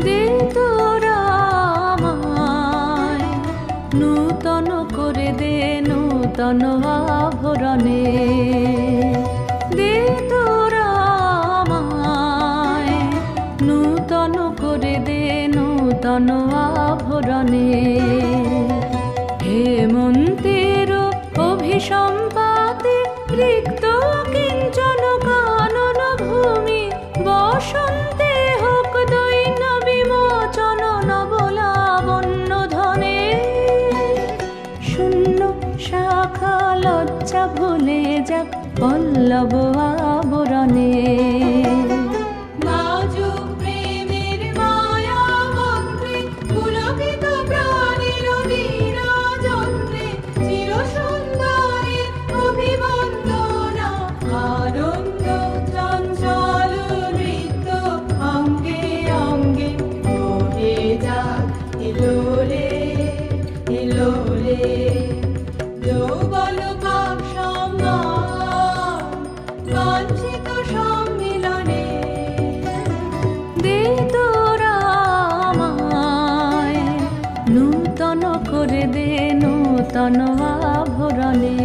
দে তোরা আমায় নূতন করে দে নূতন আভরণে, দে তোরা আমায় নূতন করে দে নূতন আভরণে। হেমন্তের অভিসম্পাতে রিক্ত কিঞ্চন কানন ভূমি, বসন্তে হোক দৈন্য বিমোচন নবলাবণ্য ধনে। শূন্য শাখা লজ্জা ভুলে যাক পল্লব আবরণে। দে তোরা আমায় নূতন করে দে নূতন আভরণে।